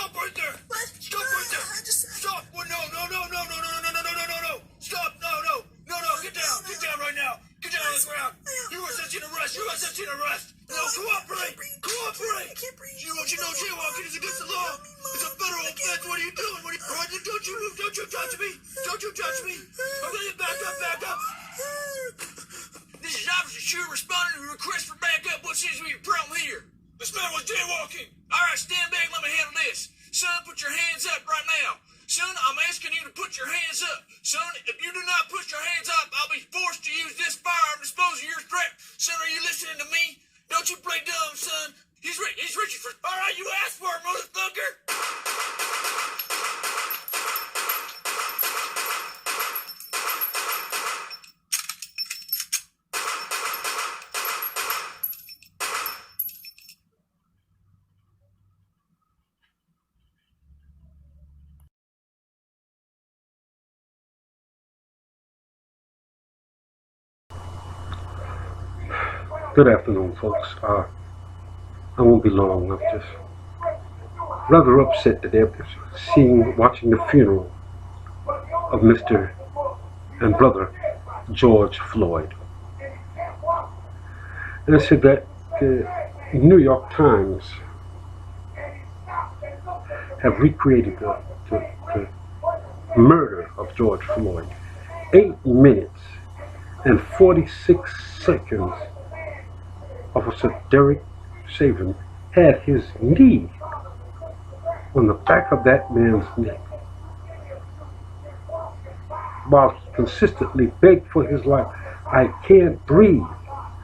Stop right there. What? Stop right there. Stop. Well, no. Stop. No. Get down. Get down right now. Get down on the ground. You're resisting arrest. No, cooperate. I can't breathe. You know jaywalking is against the law. It's a federal offense. What are you doing? All right, then don't you move. Don't you touch me. I'm going to back up. This is Officer Shure responding to a request for backup. What seems to be your problem here? This man was jaywalking. All right, stand back. Let me handle this. Son, put your hands up right now. Son, I'm asking you to put your hands up. Son, if you do not put your hands up, I'll be forced to use this firearm to dispose of your threat. Son, are you listening to me? Don't you play dumb, son. He's reaching for... All right, you asked for it, motherfucker. Good afternoon, folks. I won't be long. I'm just rather upset today watching the funeral of Mr. and brother George Floyd. And I said that the New York Times have recreated the murder of George Floyd. 8 minutes and 46 seconds. Officer Derek Chauvin had his knee on the back of that man's neck while he consistently begged for his life. I can't breathe.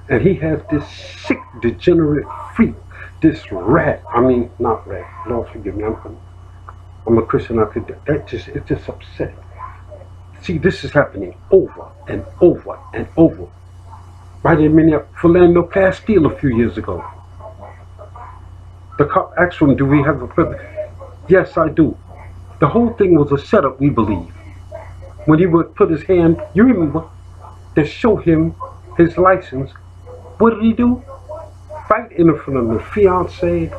And he has this sick, degenerate freak, this rat. I mean, not rat. Lord forgive me. I'm a Christian. It's just upsetting. See, this is happening over and over and over. Right in Minneapolis, Castile a few years ago. The cop asked him, do we have a permit? Yes, I do. The whole thing was a setup, we believe. When he would put his hand, you remember, to show him his license, what did he do? Right in front of the fiancé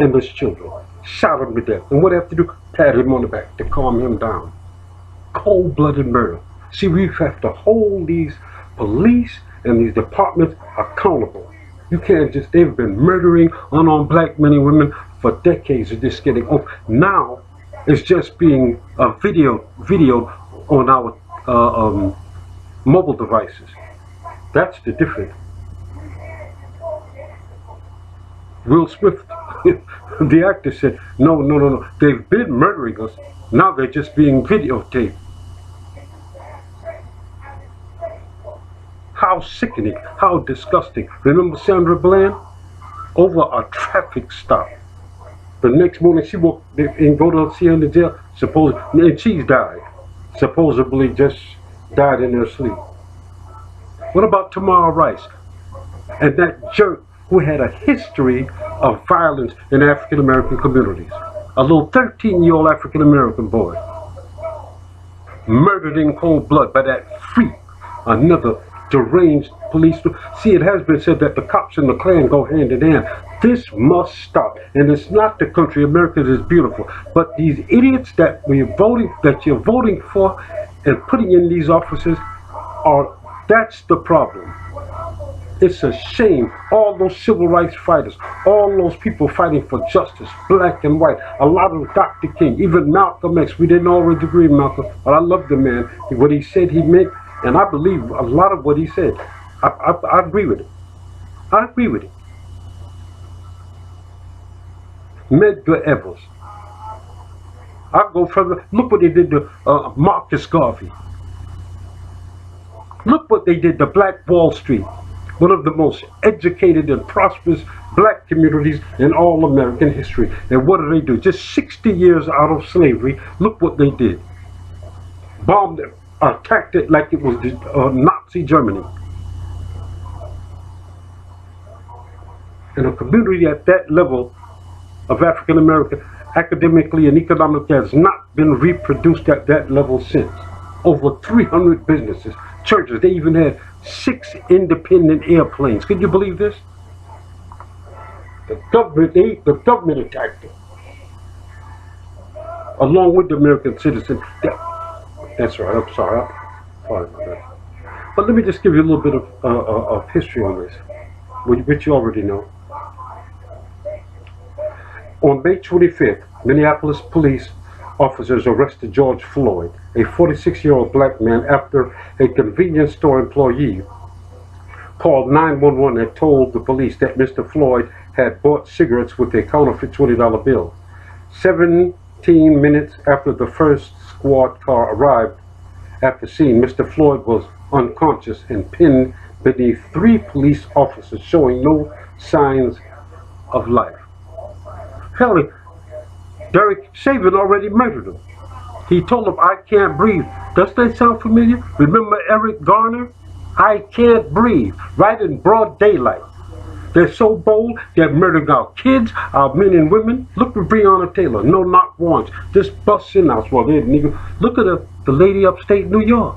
and his children. Shot him to death. And what did he have to do? Pat him on the back to calm him down. Cold-blooded murder. See, we have to hold these police and these departments accountable. You can't just, they've been murdering unarmed black men and women for decades of this getting over. Now, it's just being videoed on our mobile devices. That's the difference. Will Smith, the actor, said, no, they've been murdering us. Now they're just being videotaped. How sickening, how disgusting. Remember Sandra Bland? Over a traffic stop. The next morning she woke and go to see her in the jail, and she's died. Supposedly just died in her sleep. What about Tamar Rice? And that jerk who had a history of violence in African American communities. A little 13-year-old African American boy. Murdered in cold blood by that freak, another deranged police. See, it has been said that the cops and the Klan go hand in hand. This must stop. And it's not the country. America is beautiful. But these idiots that you're voting for and putting in these offices that's the problem. It's a shame. All those civil rights fighters, all those people fighting for justice, black and white, a lot of Dr. King, even Malcolm X. We didn't always agree with Malcolm, but I love the man. What he said he meant. And I believe a lot of what he said. I agree with it. I agree with it. Medgar Evers. I'll go further. Look what they did to Marcus Garvey. Look what they did to Black Wall Street. One of the most educated and prosperous black communities in all American history. And what do? Just 60 years out of slavery. Look what they did. Bombed them. Attacked it like it was Nazi Germany. And a community at that level of African American, academically and economically, has not been reproduced at that level since. Over 300 businesses, churches, they even had 6 independent airplanes. Could you believe this? The government attacked it. along with the American citizen. That's right. I'm sorry. Sorry about that. But let me just give you a little bit of history on this, which you already know. On May 25th, Minneapolis police officers arrested George Floyd, a 46-year-old black man, after a convenience store employee called 911 and told the police that Mr. Floyd had bought cigarettes with a counterfeit $20 bill. 17 minutes after the first squad car arrived at the scene, Mr. Floyd was unconscious and pinned beneath 3 police officers, showing no signs of life. Hell, Derek Chauvin already murdered him. He told him, "I can't breathe." Does that sound familiar? Remember Eric Garner? I can't breathe, right in broad daylight. They're so bold, they're murdering our kids, our men and women. Look at Breonna Taylor, no knock warrants, just bust in house while they're nigga. Look at the lady upstate New York.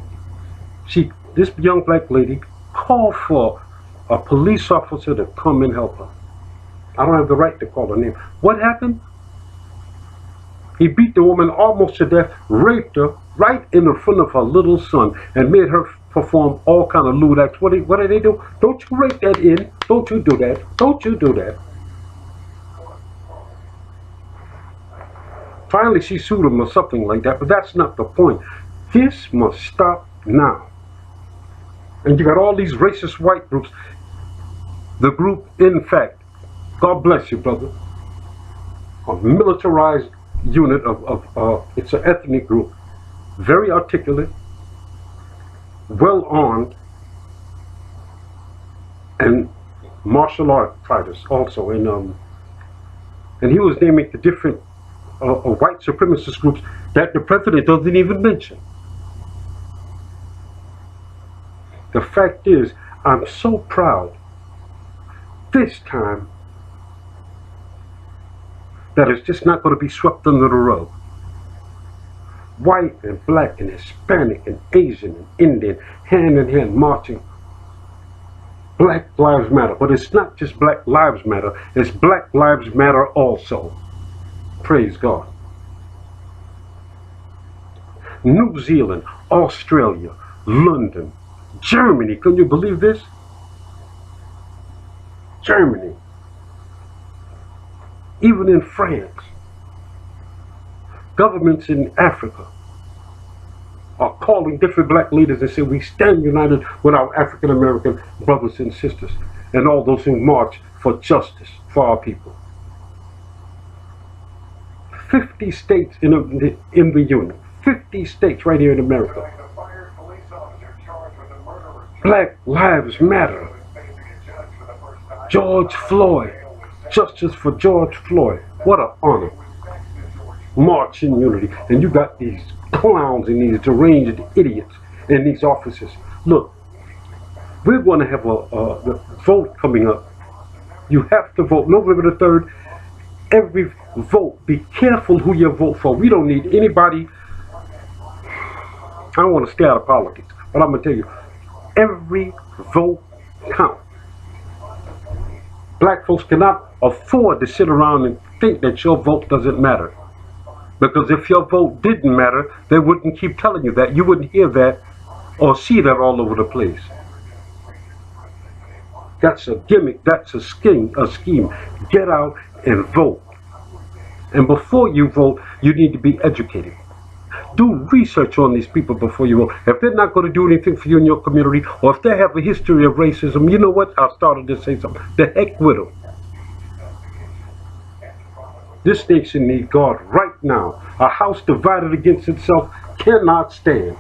This young black lady called for a police officer to come and help her. I don't have the right to call her name. What happened? He beat the woman almost to death, raped her right in the front of her little son, and made her perform all kind of lewd acts. What do they do? Don't you rape that in? Don't you do that? Don't you do that? Finally, she sued him or something like that, but that's not the point. This must stop now. And you got all these racist white groups. The group, in fact, God bless you, brother, a militarized unit it's an ethnic group, very articulate, well armed, and martial art fighters also. And he was naming the different white supremacist groups that the president doesn't even mention. The fact is, I'm so proud this time that it's just not going to be swept under the rug. White and black and Hispanic and Asian and Indian, hand in hand marching. Black Lives Matter. But it's not just Black Lives Matter, it's Black Lives Matter also. Praise God. New Zealand, Australia, London, Germany. Can you believe this? Germany. Even in France. Governments in Africa are calling different black leaders and say we stand united with our African American brothers and sisters and all those who march for justice for our people. 50 states in the union. 50 states right here in America. Black Lives Matter. George Floyd. Justice for George Floyd. What an honor. March in unity. And you got these clowns and these deranged idiots in these offices. Look, we're going to have a vote coming up. You have to vote November the 3rd. Every vote, be careful who you vote for. We don't need anybody. I don't want to stay out of politics, but I'm going to tell you, every vote counts. Black folks cannot afford to sit around and think that your vote doesn't matter. Because if your vote didn't matter, they wouldn't keep telling you that. You wouldn't hear that or see that all over the place. That's a gimmick. That's a scheme. Get out and vote. And before you vote, you need to be educated. Do research on these people before you vote. If they're not going to do anything for you in your community, or if they have a history of racism, you know what? I started to say something. The heck with them. This nation needs God right now. A house divided against itself cannot stand.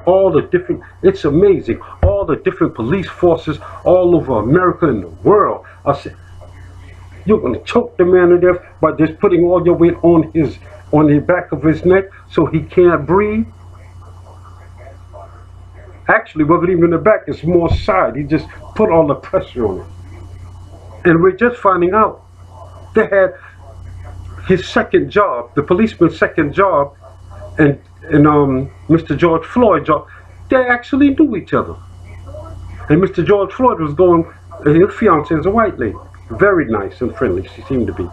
All the different, it's amazing, all the different police forces all over America and the world are saying, you're going to choke the man to death by just putting all your weight on the back of his neck so he can't breathe. Actually, it wasn't even the back, it's more side. He just put all the pressure on it. And we're just finding out they had his second job, the policeman's second job, and Mr. George Floyd's job. They actually knew each other. And Mr. George Floyd was going his fiance is a white lady. Very nice and friendly, she seemed to be.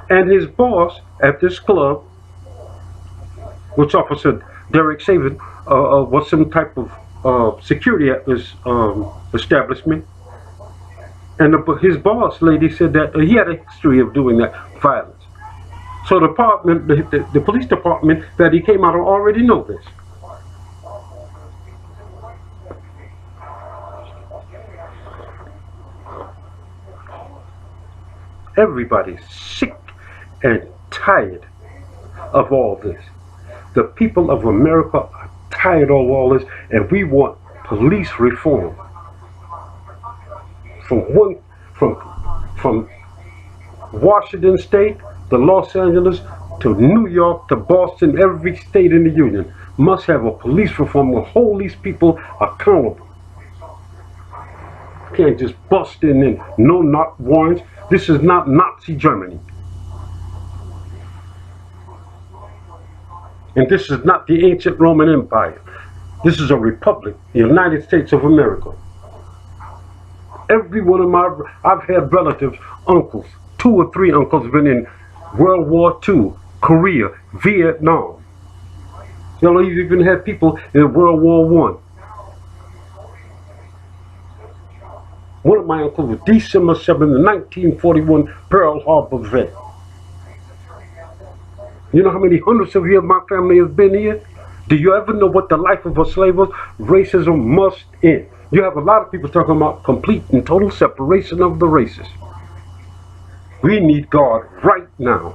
And his boss at this club, which Officer Derek Saban was some type of security at this establishment. And his boss lady said that he had a history of doing that violence. So the police department that he came out of already know this. Everybody's sick and tired of all this. The people of America are tired of all this, and we want police reform. From Washington State to Los Angeles to New York to Boston, every state in the union must have a police reform and hold these people accountable. Can't just bust in and no knock warrants. This is not Nazi Germany. And this is not the ancient Roman Empire. This is a republic, the United States of America. Every one of I've had relatives, uncles, 2 or 3 uncles been in World War II, Korea, Vietnam. You know, you've even had people in World War I. One of my uncles was December 7th, 1941, Pearl Harbor vet. You know how many hundreds of years my family has been here? Do you ever know what the life of a slave was? Racism must end. You have a lot of people talking about complete and total separation of the races. We need God right now.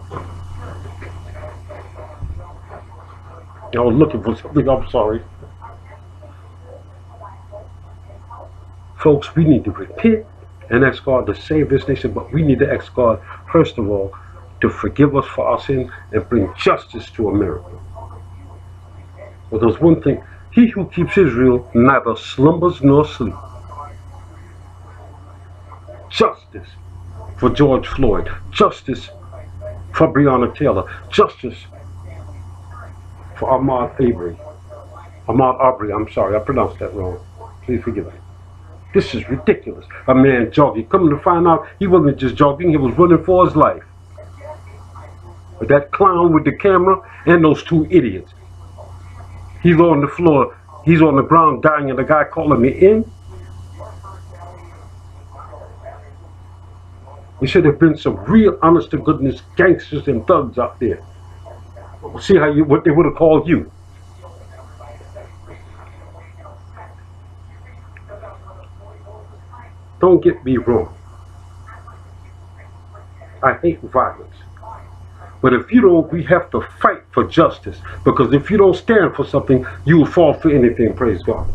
I was looking for something, I'm sorry. Folks, we need to repent and ask God to save this nation, but we need to ask God, first of all, to forgive us for our sins and bring justice to America. But there's one thing, he who keeps Israel neither slumbers nor sleeps. Justice for George Floyd, justice for Breonna Taylor, justice for Ahmaud Arbery, I'm sorry, I pronounced that wrong. Please forgive me. This is ridiculous. A man jogging, coming to find out he wasn't just jogging, he was running for his life. But that clown with the camera and those 2 idiots. He's on the floor, he's on the ground dying, and the guy calling me in. There should have been some real honest to goodness gangsters and thugs out there. See what they would have called you. Don't get me wrong. I hate violence. But if you don't, we have to fight for justice. Because if you don't stand for something, you will fall for anything, praise God.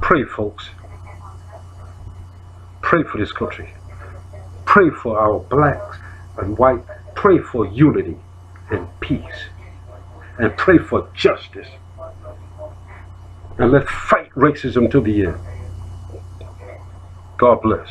Pray, folks. Pray for this country. Pray for our blacks and white. Pray for unity and peace. And pray for justice. And let's fight racism to the end. God bless.